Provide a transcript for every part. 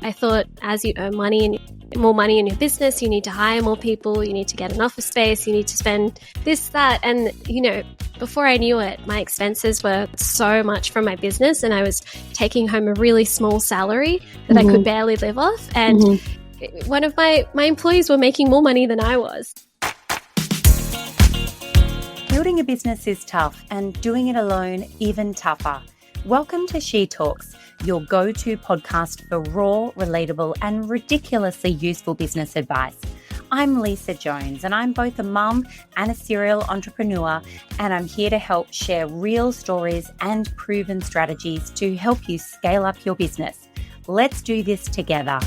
I thought as you earn money and more money in your business, you need to hire more people, you need to get an office space, you need to spend this, that. And, before I knew it, my expenses were so much from my business and I was taking home a really small salary that I could barely live off. And one of my employees were making more money than I was. Building a business is tough and doing it alone even tougher. Welcome to She Talks, your go-to podcast for raw, relatable and ridiculously useful business advice. I'm Lisa Jones and I'm both a mum and a serial entrepreneur, and I'm here to help share real stories and proven strategies to help you scale up your business. Let's do this together.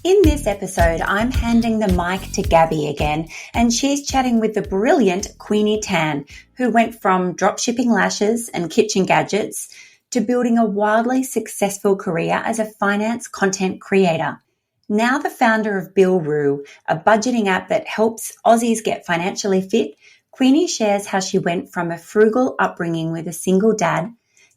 In this episode, I'm handing the mic to Gabi again, and she's chatting with the brilliant Queenie Tan, who went from dropshipping lashes and kitchen gadgets to building a wildly successful career as a finance content creator. Now the founder of BillRoo, a budgeting app that helps Aussies get financially fit, Queenie shares how she went from a frugal upbringing with a single dad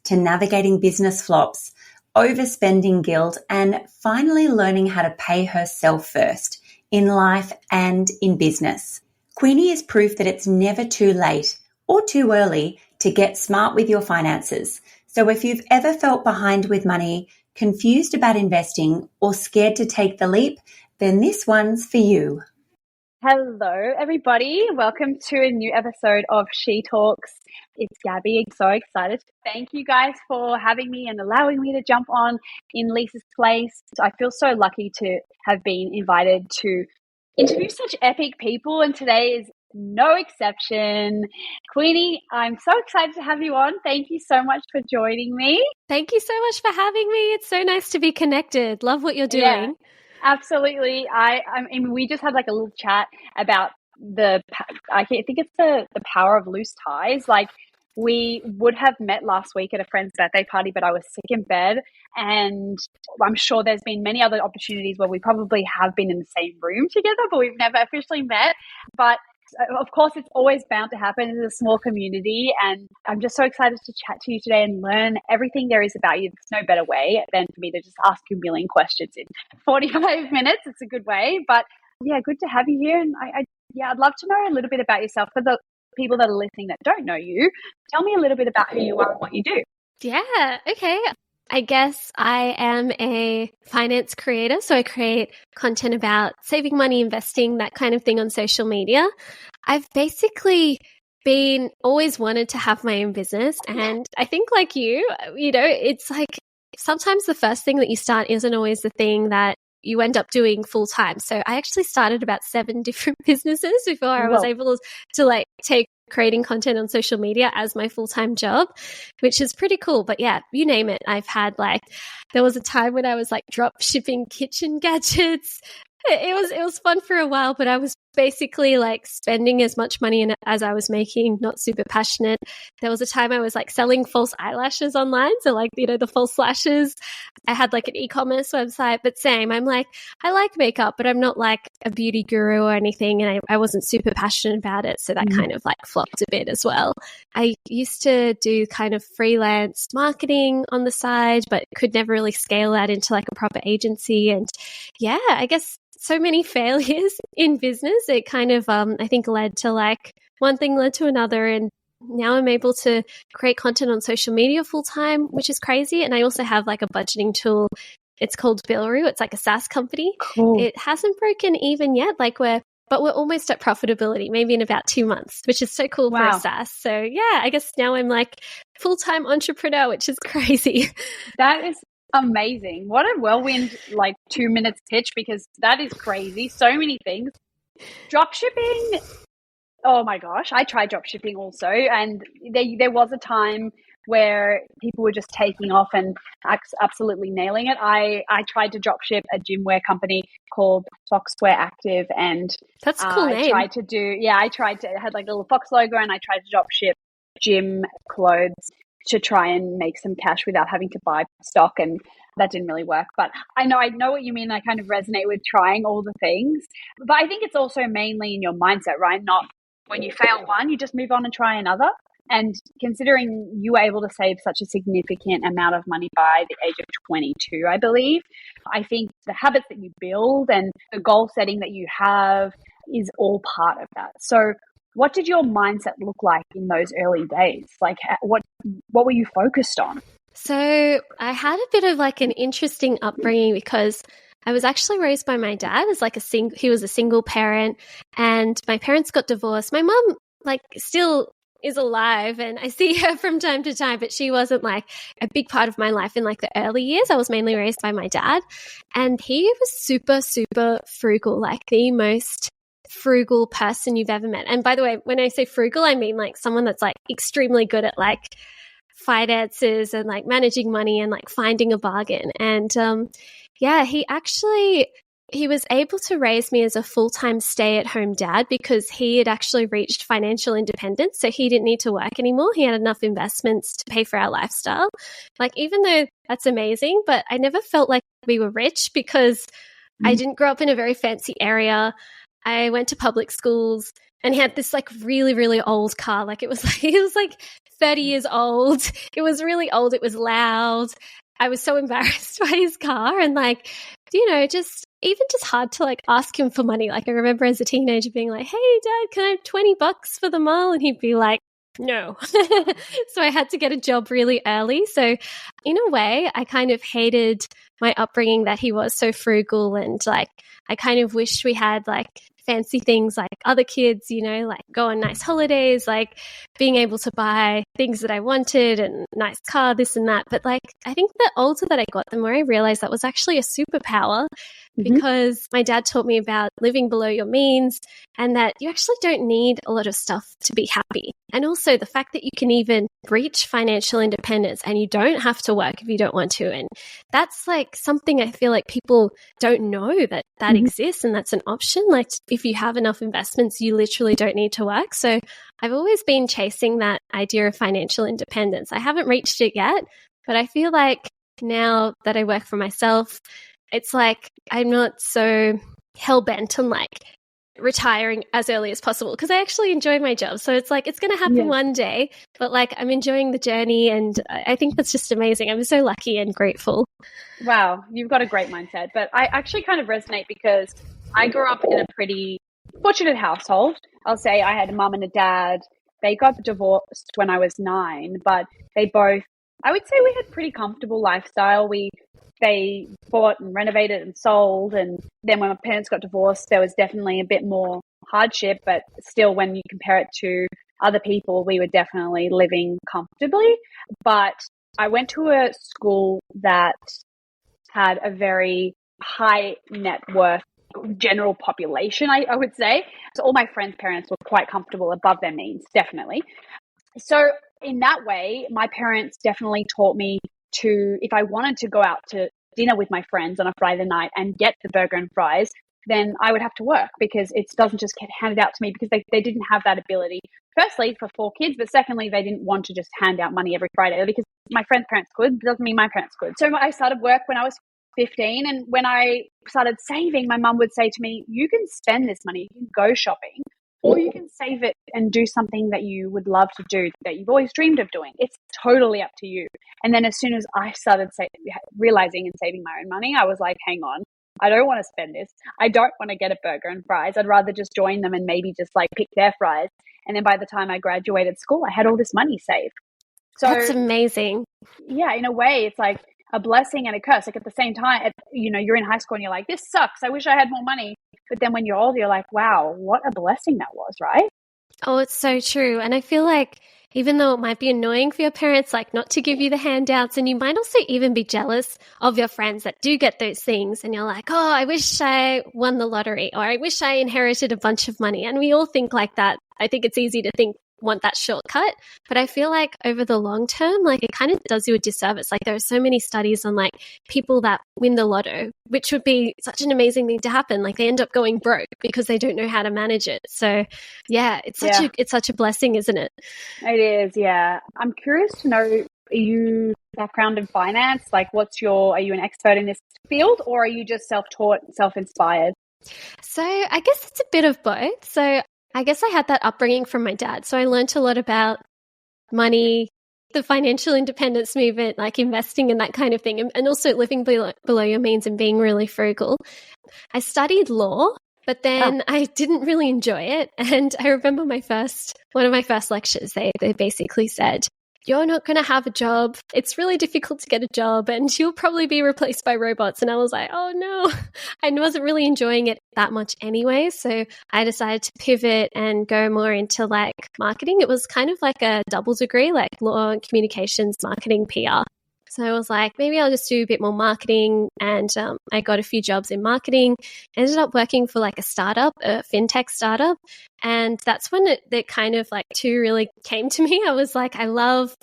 to navigating business flops, overspending guilt, and finally learning how to pay herself first in life and in business. Queenie is proof that it's never too late or too early to get smart with your finances. So if you've ever felt behind with money, confused about investing, or scared to take the leap, then this one's for you. Hello, everybody. Welcome to a new episode of She Talks. It's Gabi. I'm so excited. Thank you guys for having me and allowing me to jump on in Lisa's place. I feel so lucky to have been invited to interview such epic people, and today is no exception. Queenie, I'm so excited to have you on. Thank you so much for joining me. Thank you so much for having me. It's so nice to be connected. Love what you're doing. Yeah, absolutely. I mean, we just had like a little chat about I think it's the power of loose ties. Like, we would have met last week at a friend's birthday party, but I was sick in bed, and I'm sure there's been many other opportunities where we probably have been in the same room together, but we've never officially met. But of course, it's always bound to happen. It's a small community, and I'm just so excited to chat to you today and learn everything there is about you. There's no better way than for me to just ask you a million questions in 45 minutes. It's a good way. But yeah, good to have you here. And I'd love to know a little bit about yourself. For the people that are listening that don't know you, tell me a little bit about who you are and what you do. Yeah, okay. I guess I am a finance creator, so I create content about saving money, investing, that kind of thing on social media. I've basically always wanted to have my own business, and I think like you, it's like sometimes the first thing that you start isn't always the thing that you end up doing full time. So I actually started about 7 different businesses before I was able to take creating content on social media as my full-time job, which is pretty cool. But yeah, you name it. I've had there was a time when I was drop shipping kitchen gadgets. It was fun for a while, but I was basically spending as much money as I was making, not super passionate. There was a time I was selling false eyelashes online. So the false lashes. I had an e-commerce website, but same. I'm I like makeup, but I'm not a beauty guru or anything. And I wasn't super passionate about it. So that kind of flopped a bit as well. I used to do kind of freelance marketing on the side, but could never really scale that into a proper agency. And yeah, I guess so many failures in business. It kind of, I think, led to one thing led to another. And now I'm able to create content on social media full time, which is crazy. And I also have a budgeting tool. It's called BillRoo. It's a SaaS company. Cool. It hasn't broken even yet. But we're almost at profitability, maybe in about 2 months, which is so cool for a SaaS. So yeah, I guess now I'm full-time entrepreneur, which is crazy. That is amazing. What a whirlwind 2 minutes pitch, because that is crazy. So many things. Dropshipping. Oh my gosh. I tried dropshipping also. And there was a time where people were just taking off and absolutely nailing it. I tried to dropship a gym wear company called Foxwear Active, and that's a cool name. I had a little fox logo, and I tried to dropship gym clothes to try and make some cash without having to buy stock, and that didn't really work. But I know what you mean. I kind of resonate with trying all the things, but I think it's also mainly in your mindset, right? Not when you fail one, you just move on and try another. And considering you were able to save such a significant amount of money by the age of 22, I believe, I think the habits that you build and the goal setting that you have is all part of that. So what did your mindset look like in those early days? Like what were you focused on? So I had a bit of like an interesting upbringing because I was actually raised by my dad as like he was a single parent, and my parents got divorced. My mum like still is alive and I see her from time to time, but she wasn't like a big part of my life in like the early years. I was mainly raised by my dad, and he was super, super frugal, like the most frugal person you've ever met. And by the way, when I say frugal, I mean like someone that's like extremely good at like finances and like managing money and like finding a bargain. And yeah, he was able to raise me as a full-time stay-at-home dad because he had actually reached financial independence, so he didn't need to work anymore. He had enough investments to pay for our lifestyle. Like, even though that's amazing, but I never felt like we were rich because I didn't grow up in a very fancy area. I went to public schools, and he had this like really, really old car. Like it was like 30 years old. It was really old. It was loud. I was so embarrassed by his car, and like, just hard to like ask him for money. Like I remember as a teenager being like, "Hey dad, can I have $20 for the mile?" And he'd be like, "No." So I had to get a job really early. So in a way, I kind of hated my upbringing that he was so frugal, and like I kind of wished we had like fancy things like other kids, like go on nice holidays, like being able to buy things that I wanted and nice car, this and that. But like, I think the older that I got, the more I realized that was actually a superpower, because my dad taught me about living below your means and that you actually don't need a lot of stuff to be happy. And also the fact that you can even reach financial independence and you don't have to work if you don't want to. And that's like something I feel like people don't know that exists, and that's an option. Like if you have enough investments, you literally don't need to work. So I've always been chasing that idea of financial independence. I haven't reached it yet, but I feel like now that I work for myself, it's like I'm not so hell-bent on like retiring as early as possible because I actually enjoy my job. So it's like it's going to happen one day, but like I'm enjoying the journey, and I think that's just amazing. I'm so lucky and grateful. Wow, you've got a great mindset. But I actually kind of resonate because I grew up in a pretty fortunate household. I'll say I had a mum and a dad. They got divorced when I was 9, but they both, I would say we had pretty comfortable lifestyle. They bought and renovated and sold. And then when my parents got divorced, there was definitely a bit more hardship. But still, when you compare it to other people, we were definitely living comfortably. But I went to a school that had a very high net worth general population, I would say. So all my friends' parents were quite comfortable above their means, definitely. So in that way, my parents definitely taught me to, if I wanted to go out to dinner with my friends on a Friday night and get the burger and fries, then I would have to work because it doesn't just get handed out to me because they didn't have that ability. Firstly, for 4 kids, but secondly, they didn't want to just hand out money every Friday because my friends' parents could, but doesn't mean my parents could. So I started work when I was 15, and when I started saving, my mum would say to me, "You can spend this money, you can go shopping, or you can save it and do something that you would love to do, that you've always dreamed of doing. It's totally up to you." And then as soon as I started realizing and saving my own money, I was like, hang on, I don't want to spend this. I don't want to get a burger and fries. I'd rather just join them and maybe just like pick their fries. And then by the time I graduated school, I had all this money saved. So that's amazing. Yeah, in a way, it's like a blessing and a curse. Like at the same time, you're in high school and you're like, this sucks. I wish I had more money. But then when you're older, you're like, wow, what a blessing that was, right? Oh, it's so true. And I feel like even though it might be annoying for your parents, like not to give you the handouts, and you might also even be jealous of your friends that do get those things. And you're like, oh, I wish I won the lottery, or I wish I inherited a bunch of money. And we all think like that. I think it's easy to want that shortcut, but I feel like over the long term, like it kind of does you a disservice. Like there are so many studies on like people that win the lotto, which would be such an amazing thing to happen. Like they end up going broke because they don't know how to manage it. So yeah, it's such a blessing, isn't it? It is. Yeah. I'm curious to know, are you background in finance? Like are you an expert in this field, or are you just self-taught, self-inspired? So I guess it's a bit of both. So I guess I had that upbringing from my dad. So I learned a lot about money, the financial independence movement, like investing and that kind of thing, and also living below your means and being really frugal. I studied law, but then I didn't really enjoy it. And I remember one of my first lectures, they basically said, you're not going to have a job. It's really difficult to get a job and you'll probably be replaced by robots. And I was like, oh no, I wasn't really enjoying it that much anyway. So I decided to pivot and go more into like marketing. It was kind of like a double degree, like law, communications, marketing, PR. So I was like, maybe I'll just do a bit more marketing. And I got a few jobs in marketing, ended up working for like a startup, a fintech startup. And that's when it kind of like two really came to me. I was like, I love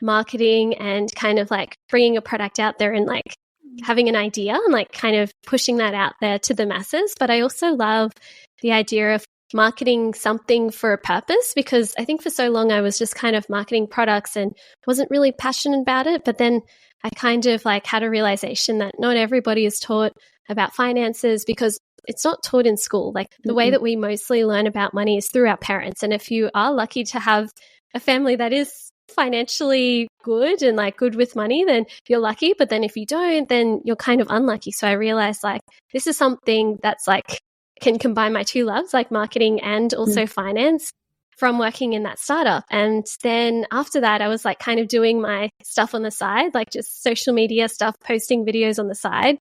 marketing and kind of like bringing a product out there and like having an idea and like kind of pushing that out there to the masses. But I also love the idea of marketing something for a purpose, because I think for so long I was just kind of marketing products and wasn't really passionate about it. But then I kind of like had a realization that not everybody is taught about finances because it's not taught in school. Like the way that we mostly learn about money is through our parents. And if you are lucky to have a family that is financially good and like good with money, then you're lucky. But then if you don't, then you're kind of unlucky. So I realized like this is something that's like can combine my two loves, like marketing and also finance, from working in that startup. And then after that, I was like kind of doing my stuff on the side, like just social media stuff, posting videos on the side.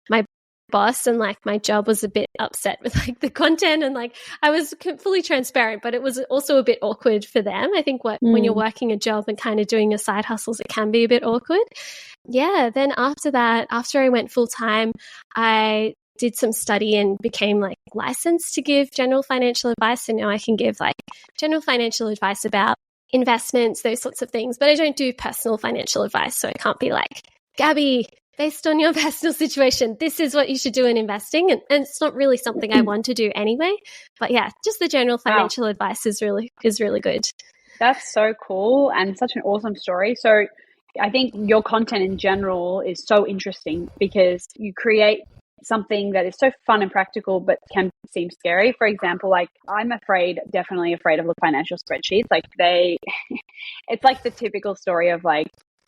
My boss and like my job was a bit upset with like the content, and like I was fully transparent, but it was also a bit awkward for them. I think when you're working a job and kind of doing your side hustles, it can be a bit awkward. Yeah. Then after that, after I went full time, I did some study and became like licensed to give general financial advice. And now I can give like general financial advice about investments, those sorts of things. But I don't do personal financial advice. So I can't be like, Gabi, based on your personal situation, this is what you should do in investing. And it's not really something I want to do anyway. But yeah, just the general financial advice is really good. That's so cool and such an awesome story. So I think your content in general is so interesting because you create something that is so fun and practical, but can seem scary. For example, like I'm definitely afraid of the financial spreadsheets. Like it's like the typical story of like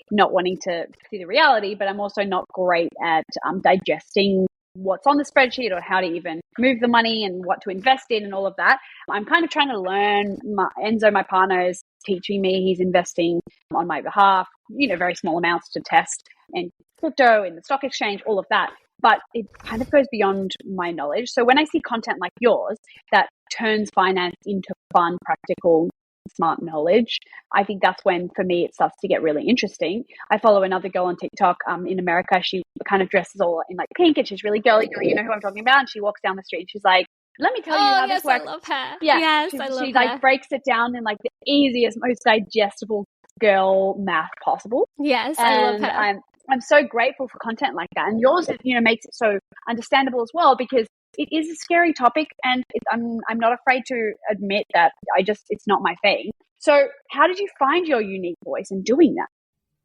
not wanting to see the reality, but I'm also not great at digesting what's on the spreadsheet or how to even move the money and what to invest in and all of that. I'm kind of trying to learn. Enzo, my partner, is teaching me. He's investing on my behalf, very small amounts to test, and crypto in the stock exchange, all of that. But it kind of goes beyond my knowledge. So when I see content like yours that turns finance into fun, practical, smart knowledge, I think that's when, for me, it starts to get really interesting. I follow another girl on TikTok in America. She kind of dresses all in like pink and she's really girly. You know who I'm talking about? And she walks down the street and she's like, let me tell you how this works. I love her. Yeah, yes, I love her. She like breaks it down in like the easiest, most digestible girl math possible. Yes, I love her. I'm so grateful for content like that. And yours, makes it so understandable as well, because it is a scary topic and I'm not afraid to admit that it's not my thing. So how did you find your unique voice in doing that?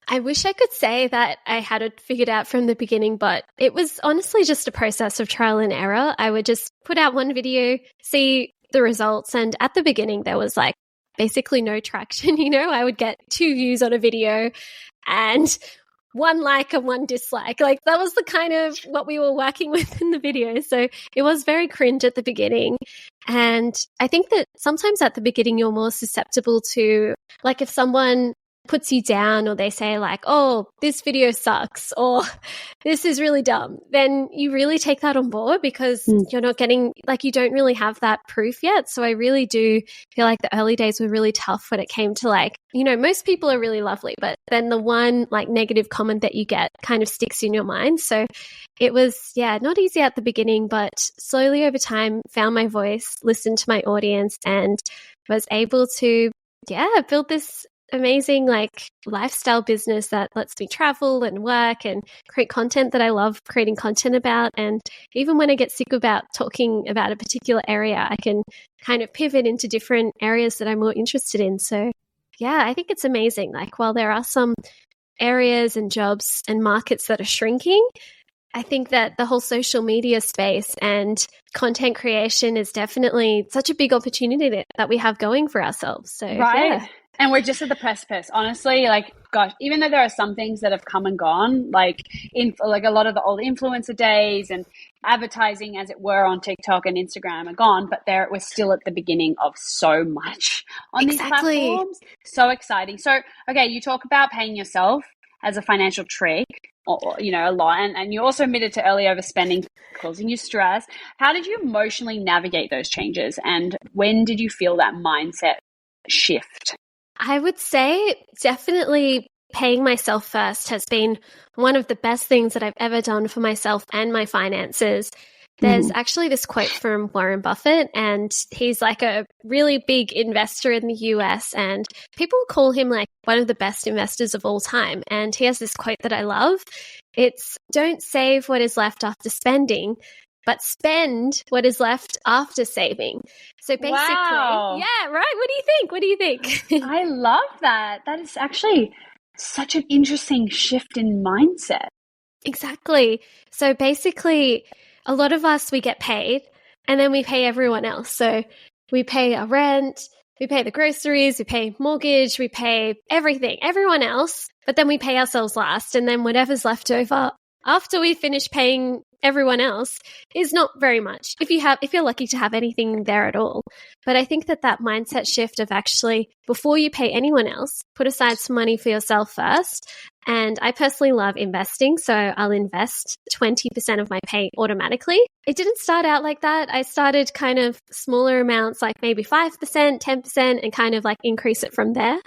I wish I could say that I had it figured out from the beginning, but it was honestly just a process of trial and error. I would just put out one video, see the results. And at the beginning, there was like basically no traction. I would get 2 views on a video and 1 like and 1 dislike. Like that was the kind of what we were working with in the video. So it was very cringe at the beginning. And I think that sometimes at the beginning, you're more susceptible to, like, if someone puts you down or they say like, oh, this video sucks or this is really dumb, then you really take that on board because you're not getting, like, you don't really have that proof yet. So I really do feel like the early days were really tough when it came to like, most people are really lovely, but then the one like negative comment that you get kind of sticks in your mind. So it was, not easy at the beginning, but slowly over time found my voice, listened to my audience and was able to, build this amazing like lifestyle business that lets me travel and work and create content that I love creating content about. And even when I get sick about talking about a particular area, I can kind of pivot into different areas that I'm more interested in. So I think it's amazing. Like while there are some areas and jobs and markets that are shrinking, I think that the whole social media space and content creation is definitely such a big opportunity that we have going for ourselves. So right. And we're just at the precipice, honestly. Like, gosh, even though there are some things that have come and gone, like a lot of the old influencer days and advertising, as it were, on TikTok and Instagram are gone, but we're still at the beginning of so much on these platforms. So exciting. So, okay, you talk about paying yourself as a financial trick, or a lot, and you also admitted to early overspending causing you stress. How did you emotionally navigate those changes, and when did you feel that mindset shift? I would say definitely paying myself first has been one of the best things that I've ever done for myself and my finances. There's actually this quote from Warren Buffett, and he's like a really big investor in the US, and people call him like one of the best investors of all time. And he has this quote that I love. It's, "Don't save what is left after spending, but spend what is left after saving." So basically, wow. Yeah, right? What do you think? What do you think? I love that. That is actually such an interesting shift in mindset. Exactly. So basically, a lot of us, we get paid and then we pay everyone else. So we pay our rent, we pay the groceries, we pay mortgage, we pay everything, everyone else, but then we pay ourselves last. And then whatever's left over after we finish paying everyone else is not very much, if you're lucky to have anything there at all. But I think that mindset shift of actually, before you pay anyone else, put aside some money for yourself first. And I personally love investing, so I'll invest 20% of my pay automatically. It didn't start out like that. I started kind of smaller amounts, like maybe 5%, 10%, and kind of like increase it from there.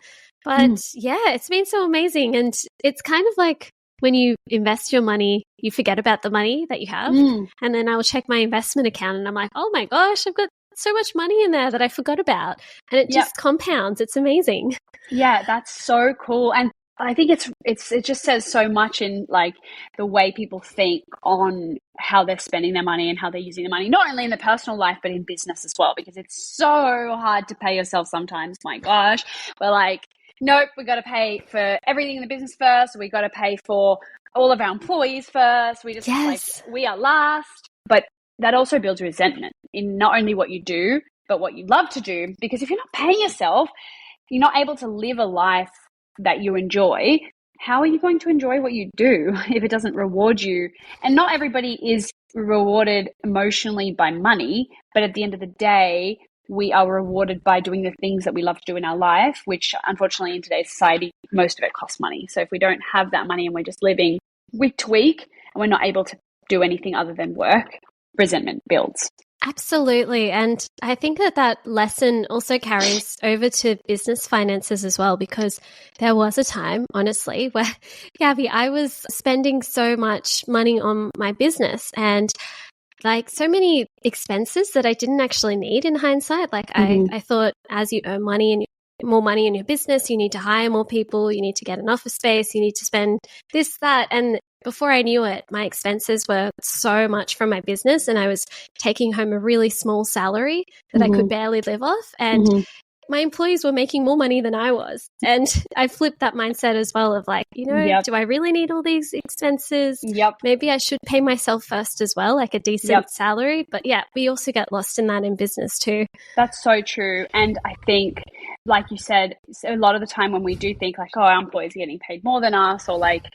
But yeah, it's been so amazing. And it's kind of like, when you invest your money, you forget about the money that you have. And then I will check my investment account and I'm like, oh my gosh, I've got so much money in there that I forgot about. And it just compounds. It's amazing. Yeah, that's so cool. And I think it just says so much in like the way people think on how they're spending their money and how they're using the money, not only in the personal life, but in business as well, because it's so hard to pay yourself sometimes. My gosh, we're like, nope, we got to pay for everything in the business first. We got to pay for all of our employees first. We just like, we are last. But that also builds resentment in not only what you do, but what you love to do. Because if you're not paying yourself, you're not able to live a life that you enjoy. How are you going to enjoy what you do if it doesn't reward you? And not everybody is rewarded emotionally by money, but at the end of the day, we are rewarded by doing the things that we love to do in our life, which unfortunately in today's society, most of it costs money. So if we don't have that money and we're just living week to week and we're not able to do anything other than work, resentment builds. Absolutely. And I think that lesson also carries over to business finances as well, because there was a time, honestly, where, Gabi, I was spending so much money on my business and like so many expenses that I didn't actually need in hindsight. Like I thought, as you earn money and more money in your business, you need to hire more people, you need to get an office space, you need to spend this, that. And before I knew it, my expenses were so much from my business and I was taking home a really small salary that I could barely live off. And my employees were making more money than I was. And I flipped that mindset as well of like, do I really need all these expenses? Maybe I should pay myself first as well, like a decent salary. But yeah, we also get lost in that in business too. That's so true. And I think, like you said, a lot of the time when we do think like, oh, our employees are getting paid more than us, or like,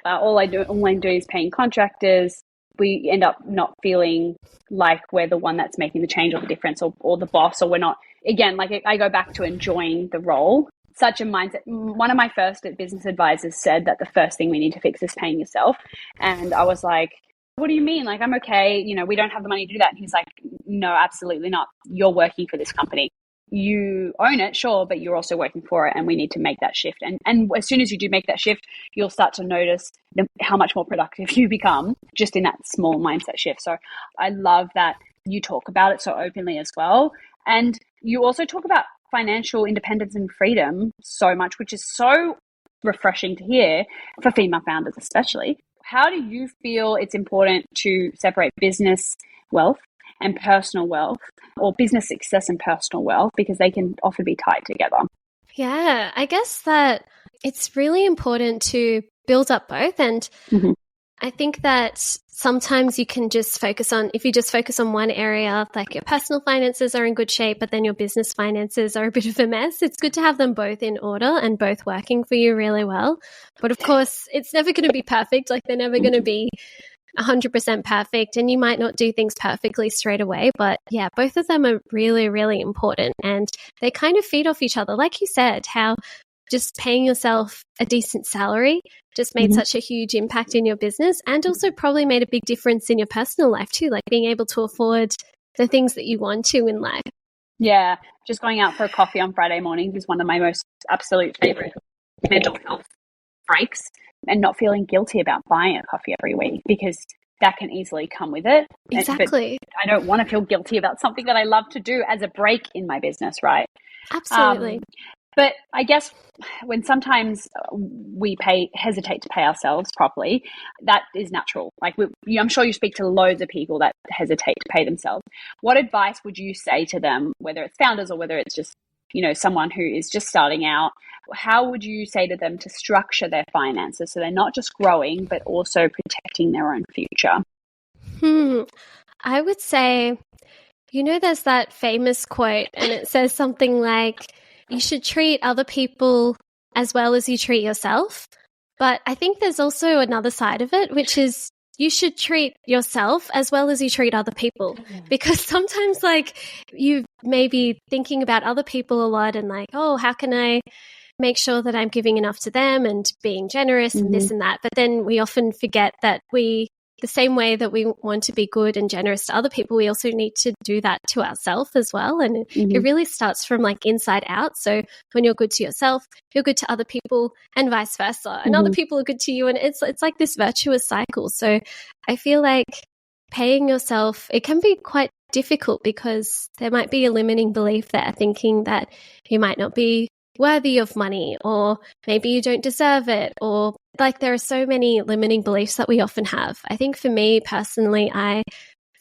all I'm doing is paying contractors, we end up not feeling like we're the one that's making the change or the difference, or the boss, or we're not. Again, like I go back to enjoying the role. Such a mindset. One of my first business advisors said that the first thing we need to fix is paying yourself. And I was like, what do you mean? Like, I'm okay. We don't have the money to do that. And he's like, no, absolutely not. You're working for this company. You own it, sure, but you're also working for it, and we need to make that shift. And as soon as you do make that shift, you'll start to notice how much more productive you become just in that small mindset shift. So I love that you talk about it so openly as well. And you also talk about financial independence and freedom so much, which is so refreshing to hear for female founders especially. How do you feel it's important to separate business wealth and personal wealth, or business success and personal wealth, because they can often be tied together? Yeah, I guess that it's really important to build up both. And I think that sometimes you can just focus on, if you just focus on one area, like your personal finances are in good shape, but then your business finances are a bit of a mess. It's good to have them both in order and both working for you really well. But of course, it's never going to be perfect. Like they're never going to be 100% perfect, and you might not do things perfectly straight away. But yeah, both of them are really, really important, and they kind of feed off each other. Like you said, how just paying yourself a decent salary just made such a huge impact in your business, and also probably made a big difference in your personal life too, like being able to afford the things that you want to in life. Yeah, just going out for a coffee on Friday mornings is one of my most absolute favorite mental health breaks, and not feeling guilty about buying a coffee every week, because that can easily come with it. Exactly. But I don't want to feel guilty about something that I love to do as a break in my business, right? Absolutely. But I guess when sometimes we hesitate to pay ourselves properly, that is natural. Like I'm sure you speak to loads of people that hesitate to pay themselves. What advice would you say to them, whether it's founders or whether it's just, someone who is just starting out? How would you say to them to structure their finances so they're not just growing, but also protecting their own future? I would say, there's that famous quote, and it says something like, you should treat other people as well as you treat yourself. But I think there's also another side of it, which is you should treat yourself as well as you treat other people. Because sometimes you may be thinking about other people a lot and oh, how can I make sure that I'm giving enough to them and being generous and this and that. But then we often forget that the same way that we want to be good and generous to other people, we also need to do that to ourselves as well. And it really starts from inside out. So when you're good to yourself, you're good to other people, and vice versa. And other people are good to you. And it's like this virtuous cycle. So I feel like paying yourself, it can be quite difficult because there might be a limiting belief there, thinking that you might not be worthy of money, or maybe you don't deserve it, or there are so many limiting beliefs that we often have. I think for me personally, I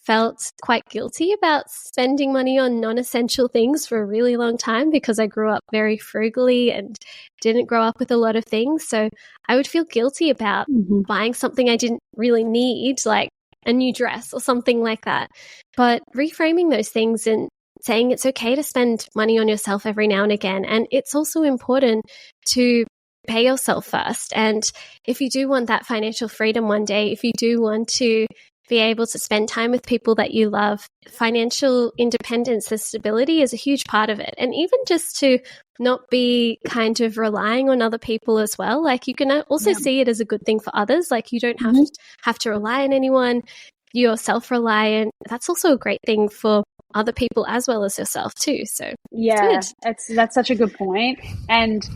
felt quite guilty about spending money on non-essential things for a really long time because I grew up very frugally and didn't grow up with a lot of things. So I would feel guilty about buying something I didn't really need, like a new dress or something like that. But reframing those things and saying it's okay to spend money on yourself every now and again. And it's also important to pay yourself first. And if you do want that financial freedom one day, if you do want to be able to spend time with people that you love, financial independence and stability is a huge part of it. And even just to not be kind of relying on other people as well. You can also see it as a good thing for others. You don't have to rely on anyone. You're self-reliant. That's also a great thing for other people as well as yourself too. So that's such a good point. And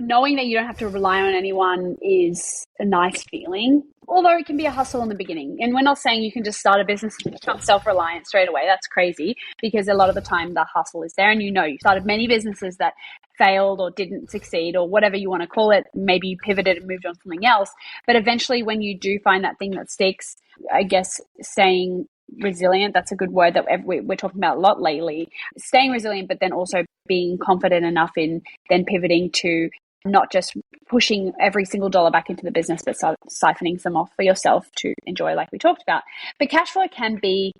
knowing that you don't have to rely on anyone is a nice feeling, although it can be a hustle in the beginning. And we're not saying you can just start a business and become self-reliant straight away. That's crazy, because a lot of the time the hustle is there, and you started many businesses that failed or didn't succeed or whatever you want to call it. Maybe you pivoted and moved on to something else. But eventually when you do find that thing that sticks, I guess staying resilient, that's a good word that we're talking about a lot lately. Staying resilient, but then also being confident enough in then pivoting to not just pushing every single dollar back into the business, but siphoning some off for yourself to enjoy, like we talked about. But cash flow can be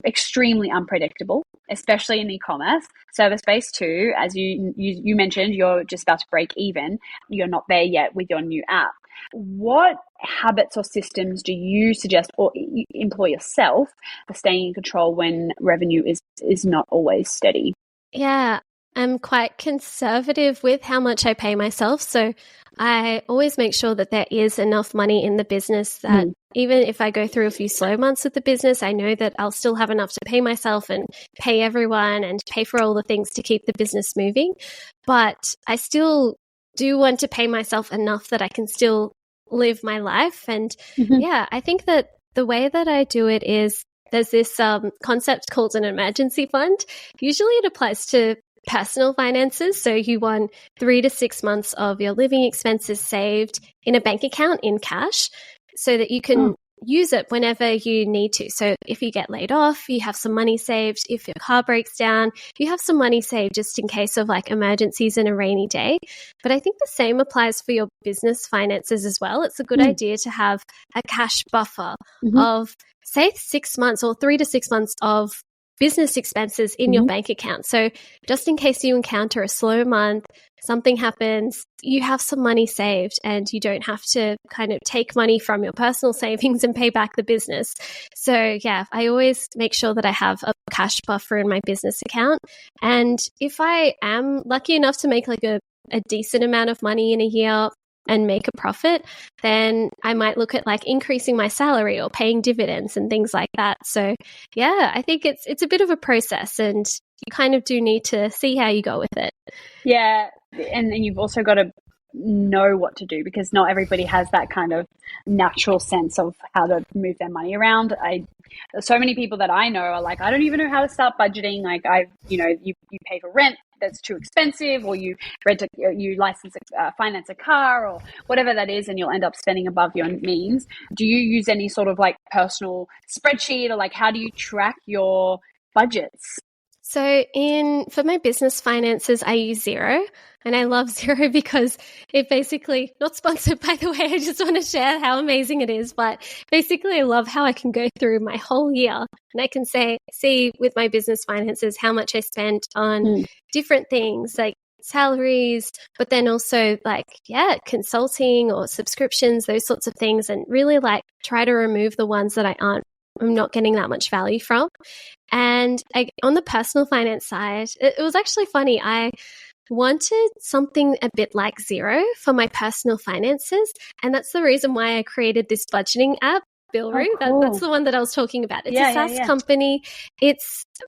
extremely unpredictable, especially in e-commerce, service-based too. As you mentioned, you're just about to break even. You're not there yet with your new app. What habits or systems do you suggest or employ yourself for staying in control when revenue is not always steady? Yeah, I'm quite conservative with how much I pay myself. So I always make sure that there is enough money in the business that even if I go through a few slow months with the business, I know that I'll still have enough to pay myself and pay everyone and pay for all the things to keep the business moving. But I still do want to pay myself enough that I can still live my life. And I think that the way that I do it is there's this concept called an emergency fund. Usually it applies to personal finances. So you want 3 to 6 months of your living expenses saved in a bank account in cash so that you can use it whenever you need to. So if you get laid off, you have some money saved. If your car breaks down, you have some money saved just in case of like emergencies and a rainy day. But I think the same applies for your business finances as well. It's a good idea to have a cash buffer of, say, 6 months or 3 to 6 months of business expenses in your bank account. So just in case you encounter a slow month, something happens, you have some money saved and you don't have to kind of take money from your personal savings and pay back the business. So yeah, I always make sure that I have a cash buffer in my business account. And if I am lucky enough to make like a decent amount of money in a year and make a profit, then I might look at like increasing my salary or paying dividends and things like that. So yeah, I think it's a bit of a process and you kind of do need to see how you go with it. Yeah. And then you've also got to know what to do, because not everybody has that kind of natural sense of how to move their money around. So many people that I know are like, I don't even know how to start budgeting. Like you pay for rent that's too expensive, or you finance a car or whatever that is, and you'll end up spending above your means. Do you use any sort of like personal spreadsheet, or like how do you track your budgets? So for my business finances, I use Xero, and I love Xero because it basically, not sponsored by the way, I just want to share how amazing it is, but basically I love how I can go through my whole year and I can see with my business finances how much I spent on different things like salaries, but then also like, consulting or subscriptions, those sorts of things, and really like try to remove the ones that I'm not getting that much value from. And on the personal finance side, it was actually funny. I wanted something a bit like Xero for my personal finances. And that's the reason why I created this budgeting app, BillRoo. Oh, cool. That's the one that I was talking about. It's a SaaS company.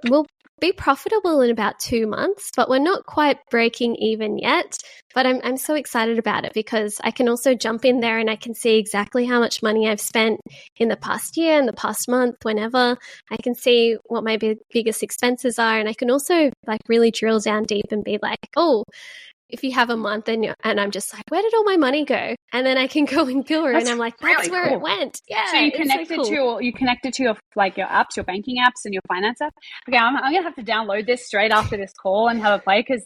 We'll be profitable in about 2 months, but we're not quite breaking even yet. But I'm so excited about it because I can also jump in there and I can see exactly how much money I've spent in the past year, in the past month, whenever. I can see what my biggest expenses are, and I can also like really drill down deep and be like, oh, if you have a month and I'm just like, where did all my money go? And then I can go in BillRoo and I'm like, that's really where it went. Yeah. So you connected to your apps, your banking apps and your finance app. Okay, I'm gonna have to download this straight after this call and have a play, because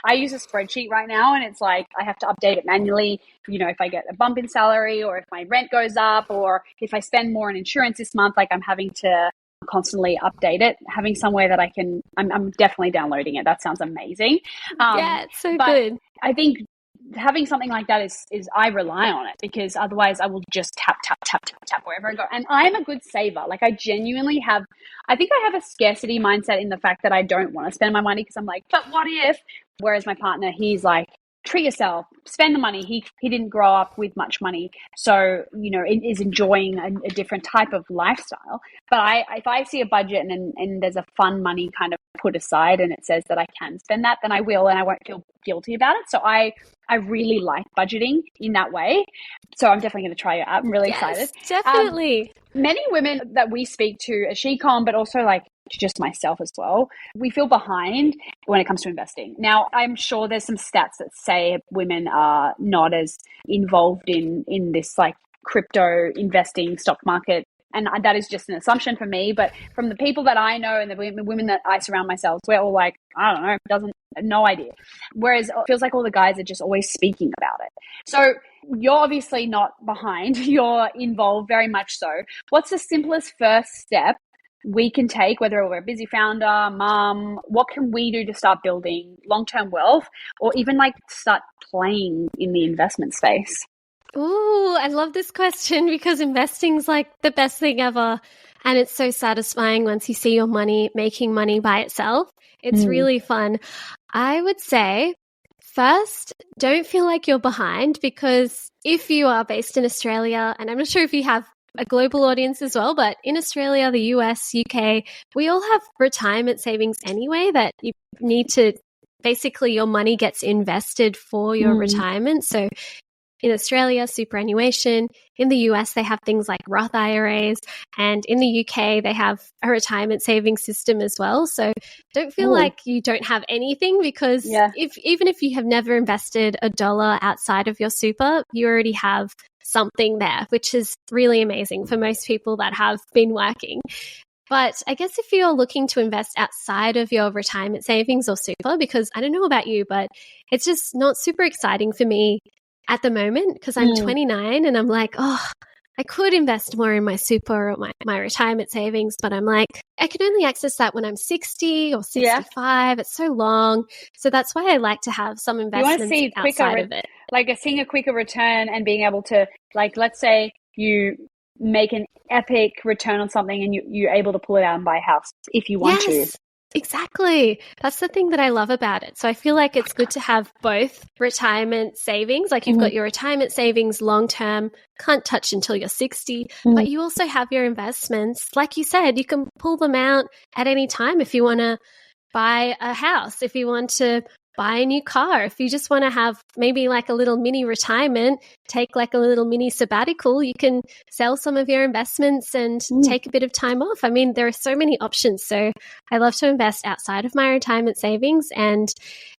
I use a spreadsheet right now and it's like I have to update it manually. If I get a bump in salary or if my rent goes up or if I spend more on insurance this month, like I'm having to constantly update it. Having somewhere that I'm definitely downloading it. That sounds amazing. It's so good. I think having something like that is I rely on it, because otherwise I will just tap wherever I go. And I'm a good saver. Like I genuinely I think I have a scarcity mindset in the fact that I don't want to spend my money, because I'm like, but what if? Whereas my partner, he's like, treat yourself, spend the money. He didn't grow up with much money, so is enjoying a different type of lifestyle. But if I see a budget and there's a fun money kind of put aside and it says that I can spend that, then I will, and I won't feel guilty about it. So I really like budgeting in that way. So I'm definitely going to try it out. I'm really excited. Definitely. Many women that we speak to at SheCom, but also like just myself as well, we feel behind when it comes to investing. Now, I'm sure there's some stats that say women are not as involved in this like crypto investing, stock market. And that is just an assumption for me. But from the people that I know and the women that I surround myself, we're all like, I don't know, no idea. Whereas it feels like all the guys are just always speaking about it. So you're obviously not behind. You're involved very much so. What's the simplest first step we can take, whether we're a busy founder, mom? What can we do to start building long-term wealth, or even like start playing in the investment space? Ooh, I love this question because investing's like the best thing ever. And it's so satisfying once you see your money making money by itself. It's really fun. I would say first, don't feel like you're behind, because if you are based in Australia, and I'm not sure if you have a global audience as well, but in Australia, the US, UK, we all have retirement savings anyway that you need to, basically your money gets invested for your retirement. So in Australia, superannuation. In the US, they have things like Roth IRAs. And in the UK, they have a retirement savings system as well. So don't feel like you don't have anything, because even if you have never invested $1 outside of your super, you already have something there, which is really amazing for most people that have been working. But I guess if you're looking to invest outside of your retirement savings or super, because I don't know about you, but it's just not super exciting for me at the moment because I'm 29 and I'm like, oh, I could invest more in my super or my retirement savings, but I'm like, I can only access that when I'm 60 or 65. It's so long. So that's why I like to have some investments outside of it. Like seeing a quicker return and being able to, like, let's say you make an epic return on something and you're able to pull it out and buy a house if you want to. Exactly. That's the thing that I love about it. So I feel like it's good to have both retirement savings. Like you've got your retirement savings long term, can't touch until you're 60, but you also have your investments. Like you said, you can pull them out at any time if you want to buy a house, if you want to buy a new car, if you just want to have maybe like a little mini retirement, take like a little mini sabbatical, you can sell some of your investments and take a bit of time off. I mean, there are so many options. So I love to invest outside of my retirement savings. And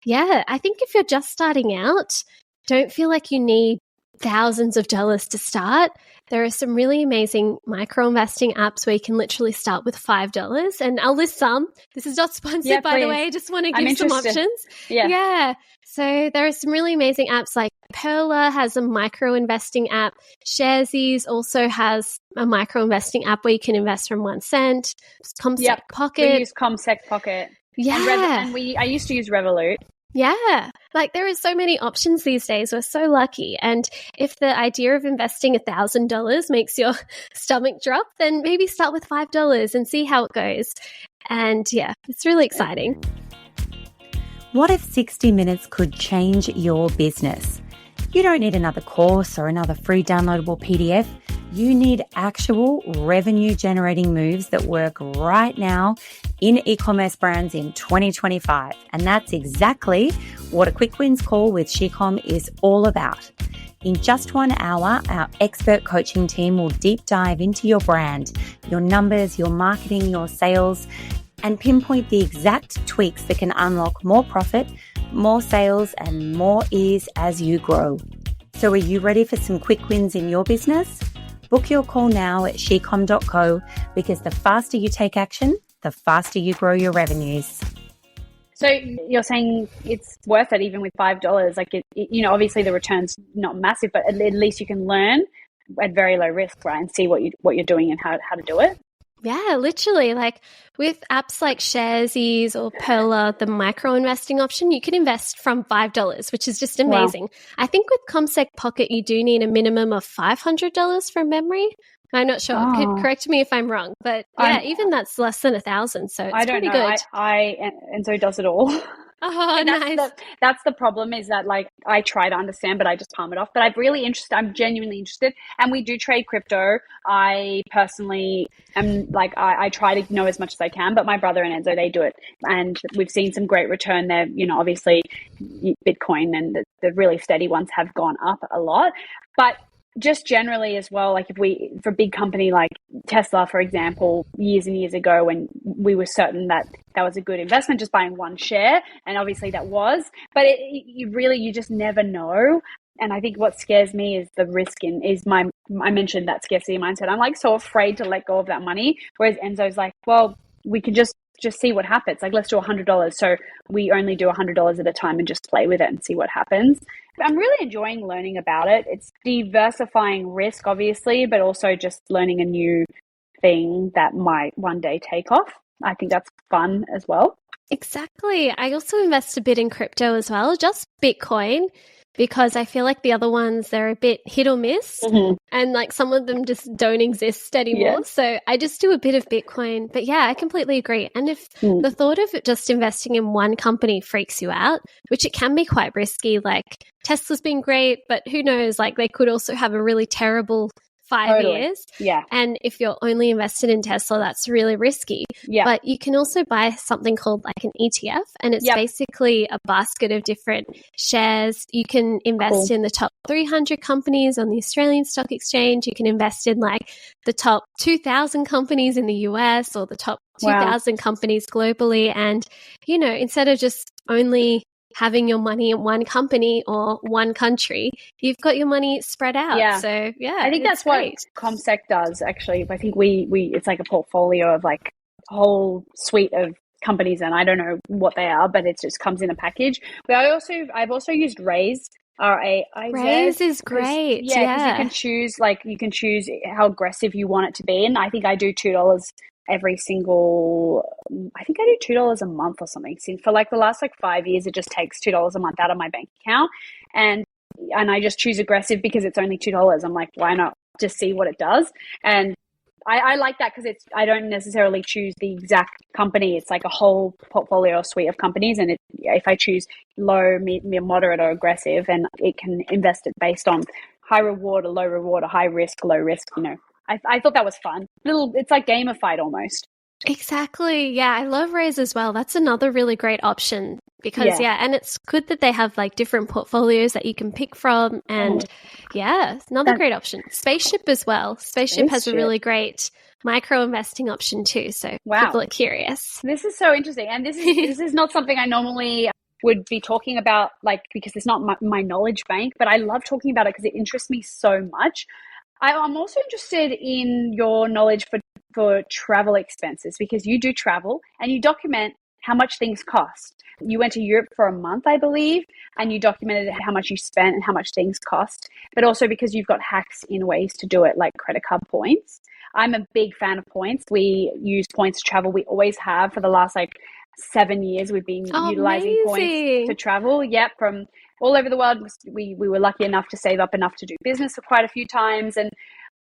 yeah, I think if you're just starting out, don't feel like you need thousands of dollars to start. There are some really amazing micro investing apps where you can literally start with $5. And I'll list some. This is not sponsored, by the way. I just want to give some options. Yeah. So there are some really amazing apps like Perla has a micro investing app. Sharesies also has a micro investing app where you can invest from 1 cent. Comsec Pocket. We use Comsec Pocket. Yeah. And I used to use Revolut. Yeah, like there are so many options these days. We're so lucky. And if the idea of investing $1,000 makes your stomach drop, then maybe start with $5 and see how it goes. And yeah, it's really exciting. What if 60 Minutes could change your business? You don't need another course or another free downloadable PDF. You need actual revenue-generating moves that work right now in e-commerce brands in 2025. And that's exactly what a Quick Wins call with SheCom is all about. In just 1 hour, our expert coaching team will deep dive into your brand, your numbers, your marketing, your sales, and pinpoint the exact tweaks that can unlock more profit, more sales, and more ease as you grow. So are you ready for some quick wins in your business? Book your call now at shecom.co because the faster you take action, the faster you grow your revenues. So you're saying it's worth it even with $5? Like, obviously the return's not massive, but at least you can learn at very low risk, right? And see what you're doing and how to do it. Yeah, literally. Like with apps like Sharesies or Perla, the micro investing option, you can invest from $5, which is just amazing. Wow. I think with Comsec Pocket, you do need a minimum of $500 from memory. I'm not sure. Correct me if I'm wrong, but yeah, even that's less than $1,000, so it's pretty good. And so does it all. Oh, nice. That's the problem is that like I try to understand, but I just palm it off. But I'm genuinely interested. And we do trade crypto. I personally am like, I try to know as much as I can, but my brother and Enzo, they do it. And we've seen some great return there. Obviously Bitcoin and the really steady ones have gone up a lot. But just generally as well, like for a big company like Tesla, for example, years and years ago when we were certain that was a good investment, just buying one share, and obviously that was, but you just never know. And I think what scares me is the risk I mentioned that scarcity mindset. I'm like so afraid to let go of that money. Whereas Enzo's like, well, we can just see what happens. Like, let's do $100. So we only do $100 at a time and just play with it and see what happens. I'm really enjoying learning about it. It's diversifying risk, obviously, but also just learning a new thing that might one day take off. I think that's fun as well. Exactly. I also invest a bit in crypto as well, just Bitcoin, because I feel like the other ones, they're a bit hit or miss, and like some of them just don't exist anymore. Yeah. So I just do a bit of Bitcoin. But yeah, I completely agree. And if the thought of just investing in one company freaks you out, which it can be quite risky, like Tesla's been great, but who knows, like they could also have a really terrible 5 years. Yeah. And if you're only invested in Tesla, that's really risky. Yeah. But you can also buy something called like an ETF, and it's basically a basket of different shares. You can invest in the top 300 companies on the Australian Stock Exchange. You can invest in like the top 2,000 companies in the US or the top 2,000 companies globally. And, instead of just only having your money in one company or one country. You've got your money spread out. Yeah. So yeah, I think that's great. what ComSec does, actually. I think we it's like a portfolio of like a whole suite of companies, and I don't know what they are, but it just comes in a package. But I've also used Raise. RAIZ. Raise is great. Yeah, because you can choose how aggressive you want it to be. And I think I do $2 every single, I think I do $2 a month or something. So for like the last like 5 years, it just takes $2 a month out of my bank account. And I just choose aggressive because it's only $2. I'm like, why not just see what it does? And I like that because I don't necessarily choose the exact company. It's like a whole portfolio or suite of companies. And if I choose low, moderate, or aggressive, and it can invest it based on high reward or low reward or high risk, low risk, I thought that was fun. It's like gamified almost. Exactly. Yeah, I love Raise as well. That's another really great option because, and it's good that they have like different portfolios that you can pick from. And another great option. Spaceship as well. Spaceship has a really great micro investing option too. So people are curious. This is so interesting. And this is not something I normally would be talking about, like, because it's not my knowledge bank, but I love talking about it because it interests me so much. I'm also interested in your knowledge for travel expenses, because you do travel and you document how much things cost. You went to Europe for a month, I believe, and you documented how much you spent and how much things cost, but also because you've got hacks in ways to do it, like credit card points. I'm a big fan of points. We use points to travel. We always have for the last 7 years. We've been utilizing points to travel. Yep, from all over the world. We were lucky enough to save up enough to do business for quite a few times. And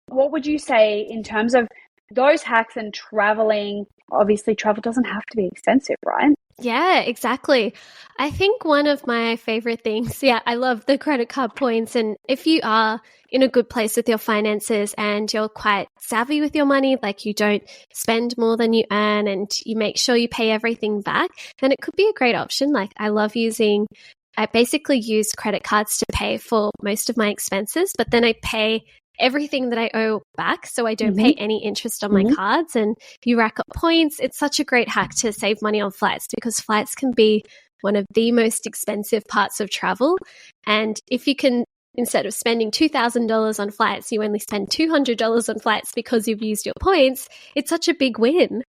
what would you say in terms of those hacks and traveling? Obviously, travel doesn't have to be expensive, right? Yeah, exactly. I think one of my favorite things, I love the credit card points. And if you are in a good place with your finances and you're quite savvy with your money, like you don't spend more than you earn and you make sure you pay everything back, then it could be a great option. Like I basically use credit cards to pay for most of my expenses, but then I pay everything that I owe back, so I don't pay any interest on my cards, and you rack up points. It's such a great hack to save money on flights, because flights can be one of the most expensive parts of travel. And if you can, instead of spending $2,000 on flights, you only spend $200 on flights because you've used your points, it's such a big win.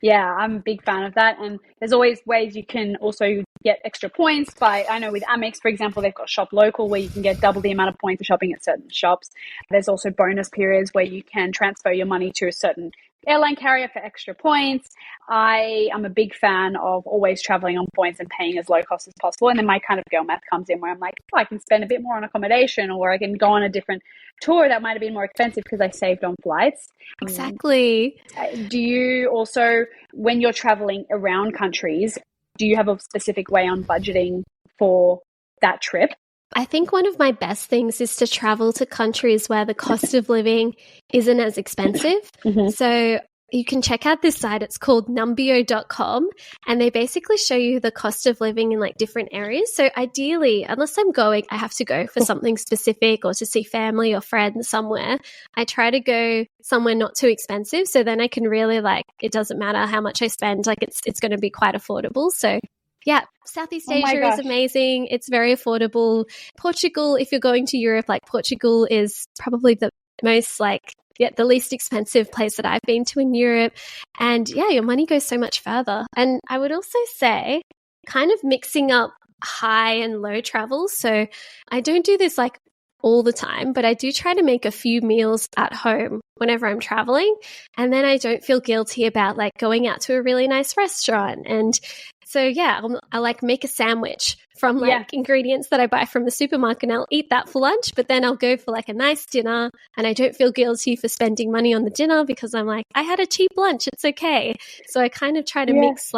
Yeah, I'm a big fan of that. And there's always ways you can also get extra points I know with Amex, for example, they've got Shop Local where you can get double the amount of points for shopping at certain shops. There's also bonus periods where you can transfer your money to a certain airline carrier for extra points. I am a big fan of always traveling on points and paying as low cost as possible. And then my kind of girl math comes in where I'm like, I can spend a bit more on accommodation, or I can go on a different tour that might have been more expensive because I saved on flights. Exactly. Do you also, when you're traveling around countries, do you have a specific way on budgeting for that trip? I think one of my best things is to travel to countries where the cost of living isn't as expensive. So you can check out this site. It's called numbeo.com, and they basically show you the cost of living in different areas. So ideally, unless I have to go for something specific or to see family or friends somewhere, I try to go somewhere not too expensive. So then I can really it doesn't matter how much I spend, it's going to be quite affordable. So yeah, Southeast Asia is amazing. It's very affordable. Portugal, if you're going to Europe, Portugal is probably the most the least expensive place that I've been to in Europe. And your money goes so much further. And I would also say kind of mixing up high and low travel. So I don't do this all the time, but I do try to make a few meals at home whenever I'm traveling. And then I don't feel guilty about going out to a really nice restaurant. And so I make a sandwich from ingredients that I buy from the supermarket, and I'll eat that for lunch, but then I'll go for a nice dinner, and I don't feel guilty for spending money on the dinner because I'm I had a cheap lunch, it's okay. So I kind of try to mix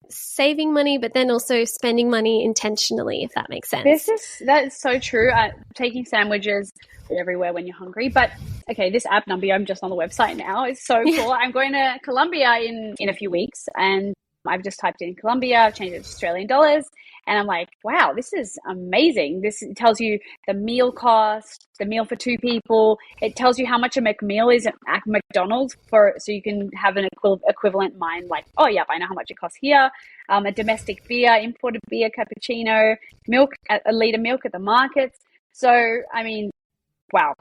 saving money, but then also spending money intentionally, if that makes sense. That is so true. Taking sandwiches everywhere when you're hungry. But okay, this app Numbeo, I'm just on the website now. It's so cool. I'm going to Colombia in a few weeks, and I've just typed in Colombia, I've changed it to Australian dollars, and I'm like, wow, this is amazing. This tells you the meal cost, the meal for 2 people. It tells you how much a McMeal is at McDonald's so you can have an equivalent mind, like, oh, yeah, I know how much it costs here. A domestic beer, imported beer, cappuccino, milk, a litre milk at the markets. So, I mean, wow,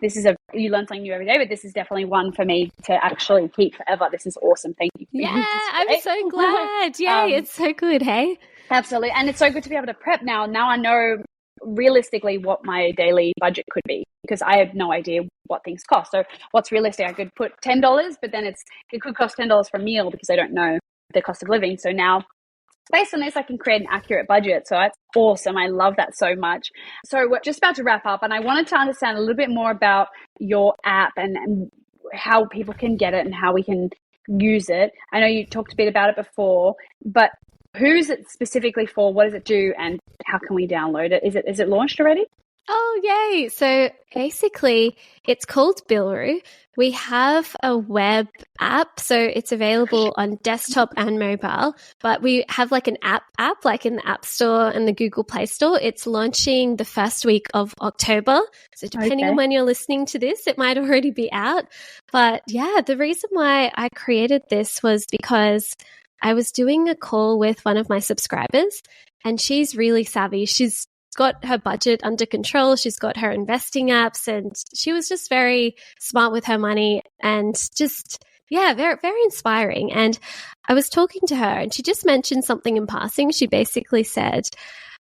you learn something new every day, but this is definitely one for me to actually keep forever. This is awesome. Thank you. Yeah, I'm so glad. Yay, it's so good, hey? Absolutely. And it's so good to be able to prep now. Now I know realistically what my daily budget could be, because I have no idea what things cost. So what's realistic? I could put $10, but then it could cost $10 for a meal because I don't know the cost of living. So now, based on this, I can create an accurate budget. So that's awesome. I love that so much. So we're just about to wrap up, and I wanted to understand a little bit more about your app and how people can get it and how we can use it. I know you talked a bit about it before, but who's it specifically for? What does it do? And how can we download it? Is it launched already? Oh, yay. So basically, it's called BillRoo. We have a web app, so it's available on desktop and mobile, but we have like an app like in the App Store and the Google Play Store. It's launching the first week of October. So depending on when you're listening to this, it might already be out. But yeah, the reason why I created this was because I was doing a call with one of my subscribers, and she's really savvy. She's got her budget under control. She's got her investing apps, and she was just very smart with her money and just, yeah, very, very inspiring. And I was talking to her, and she just mentioned something in passing. She basically said,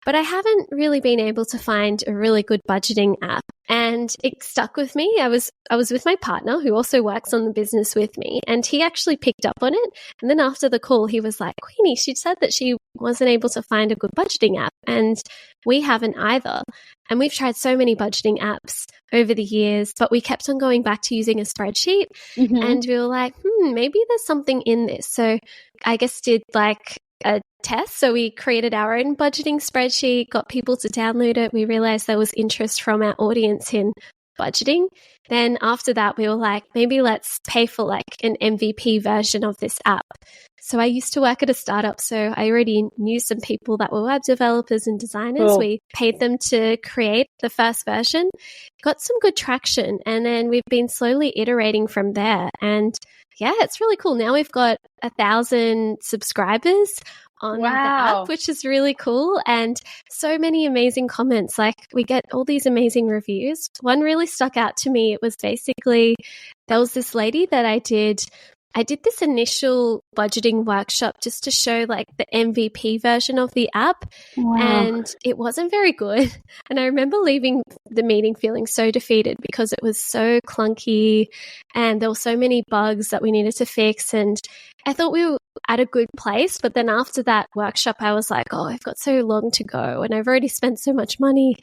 but I haven't really been able to find a really good budgeting app. And it stuck with me. I was with my partner who also works on the business with me, and he actually picked up on it. And then after the call, he was like, Queenie, she said that she wasn't able to find a good budgeting app, and we haven't either. And we've tried so many budgeting apps over the years, but we kept on going back to using a spreadsheet. And we were like, maybe there's something in this. So I guess did like a test. So we created our own budgeting spreadsheet, got people to download it. We realized there was interest from our audience in budgeting. Then after that, we were like, maybe let's pay for like an MVP version of this app. So I used to work at a startup, so I already knew some people that were web developers and designers. Cool. We paid them to create the first version, got some good traction, and then we've been slowly iterating from there. And yeah, it's really cool. Now we've got 1,000 subscribers on the app, which is really cool. And so many amazing comments. Like we get all these amazing reviews. One really stuck out to me. It was basically, there was this lady that I did this initial budgeting workshop just to show like the MVP version of the app. And it wasn't very good. And I remember leaving the meeting feeling so defeated because it was so clunky and there were so many bugs that we needed to fix. And I thought we were at a good place. But then after that workshop, I was like, oh, I've got so long to go and I've already spent so much money.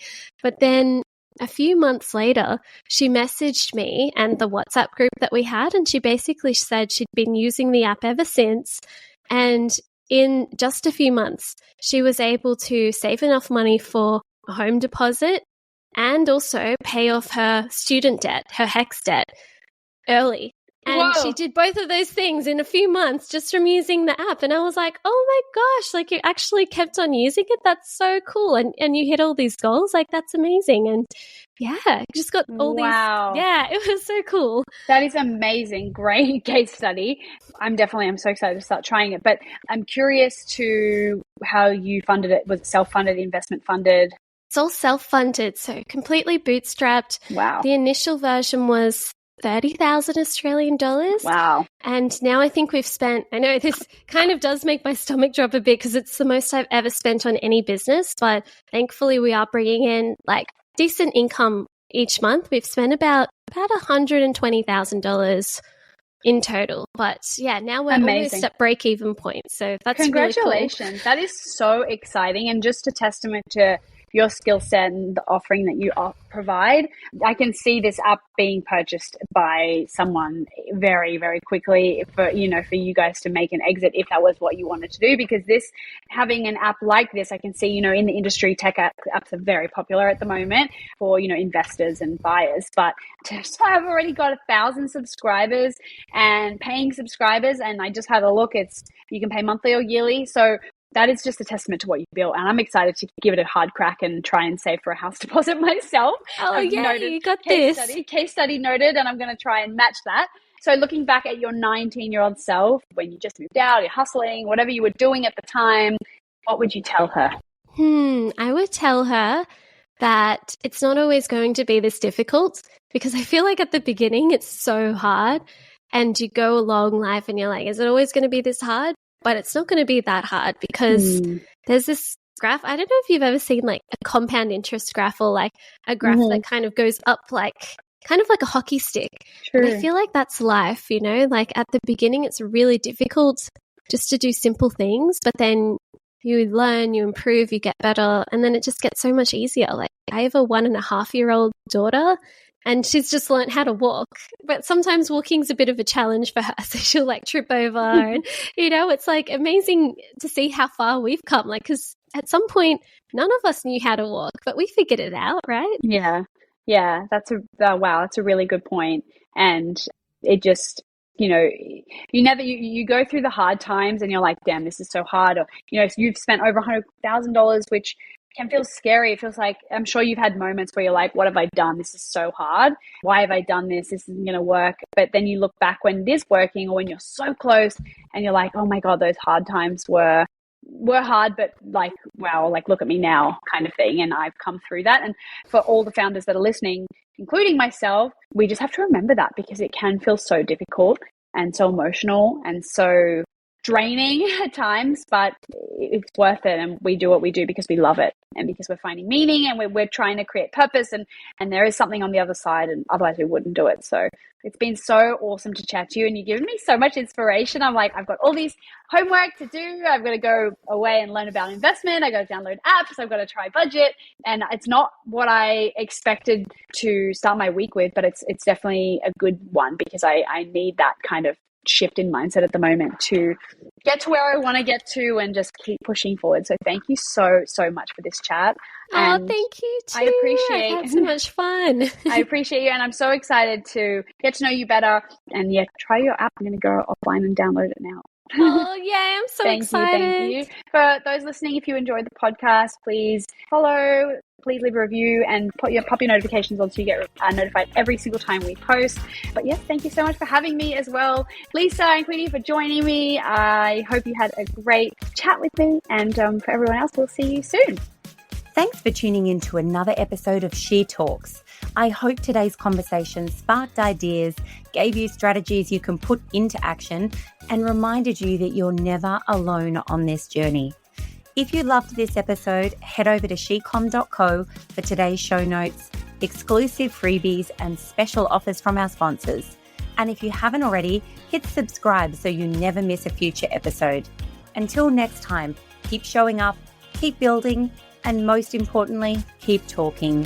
But then a few months later, she messaged me and the WhatsApp group that we had, and she basically said she'd been using the app ever since. And in just a few months, she was able to save enough money for a home deposit and also pay off her student debt, her HECS debt, early. And she did both of those things in a few months just from using the app. And I was like, oh my gosh, like you actually kept on using it. That's so cool. And you hit all these goals. Like that's amazing. And yeah, just got all these. Yeah, it was so cool. That is amazing. Great case study. I'm so excited to start trying it. But I'm curious to how you funded it. Was it self-funded, investment funded? It's all self-funded. So completely bootstrapped. Wow. The initial version was 30,000 Australian dollars. Wow. And now I think we've spent, I know this kind of does make my stomach drop a bit because it's the most I've ever spent on any business, but thankfully we are bringing in like decent income each month. We've spent about $120,000 in total. But yeah, now we're almost at break-even point. So that's congratulations. Really cool. That is so exciting and just a testament to your skill set and the offering that you provide, I can see this app being purchased by someone very, very quickly for you guys to make an exit if that was what you wanted to do. Because having an app like this, I can see, in the industry, tech apps are very popular at the moment for, investors and buyers. But I've already got 1,000 subscribers and paying subscribers, and I just had a look. You can pay monthly or yearly. So that is just a testament to what you built. And I'm excited to give it a hard crack and try and save for a house deposit myself. Oh, yeah, you got Case study noted, and I'm going to try and match that. So looking back at your 19-year-old self, when you just moved out, you're hustling, whatever you were doing at the time, what would you tell her? I would tell her that it's not always going to be this difficult, because I feel like at the beginning it's so hard, and you go along life and you're like, is it always going to be this hard? But it's not going to be that hard, because there's this graph. I don't know if you've ever seen like a compound interest graph, or like a graph that kind of goes up kind of like a hockey stick. Sure. And I feel like that's life, like at the beginning it's really difficult just to do simple things, but then you learn, you improve, you get better, and then it just gets so much easier. Like I have a 1.5-year-old daughter, and she's just learned how to walk. But sometimes walking's a bit of a challenge for her, so she'll like trip over. And, it's like amazing to see how far we've come. Like, because at some point, none of us knew how to walk, but we figured it out, right? Yeah. That's a really good point. And it just, you go through the hard times and you're like, damn, this is so hard. Or, you've spent over $100,000, which can feel scary. It feels like, I'm sure you've had moments where you're like, what have I done? This is so hard. Why have I done this? This isn't going to work. But then you look back when it is working, or when you're so close and you're like, oh my God, those hard times were hard, but like, wow, like look at me now kind of thing. And I've come through that. And for all the founders that are listening, including myself, we just have to remember that, because it can feel so difficult and so emotional and so draining at times, but it's worth it. And we do what we do because we love it, and because we're finding meaning, and we're trying to create purpose, and there is something on the other side, and otherwise we wouldn't do it. So it's been so awesome to chat to you, and you've given me so much inspiration. I'm like, I've got all these homework to do. I've got to go away and learn about investment. I got to download apps. I've got to try budget. And it's not what I expected to start my week with, but it's definitely a good one, because I need that kind of shift in mindset at the moment to get to where I want to get to and just keep pushing forward. So thank you so much for this chat. And thank you too. I had so much fun. I appreciate you, and I'm so excited to get to know you better. And try your app. I'm going to go offline and download it now. Oh yeah, I'm so excited. Thank you. For those listening, if you enjoyed the podcast, please follow, please leave a review, and pop your notifications on so you get notified every single time we post. But yes, thank you so much for having me as well, Lisa and Queenie, for joining me. I hope you had a great chat with me, and for everyone else, we'll see you soon. Thanks for tuning in to another episode of She Talks. I hope today's conversation sparked ideas, gave you strategies you can put into action, and reminded you that you're never alone on this journey. If you loved this episode, head over to shecom.co for today's show notes, exclusive freebies, and special offers from our sponsors. And if you haven't already, hit subscribe so you never miss a future episode. Until next time, keep showing up, keep building, and most importantly, keep talking.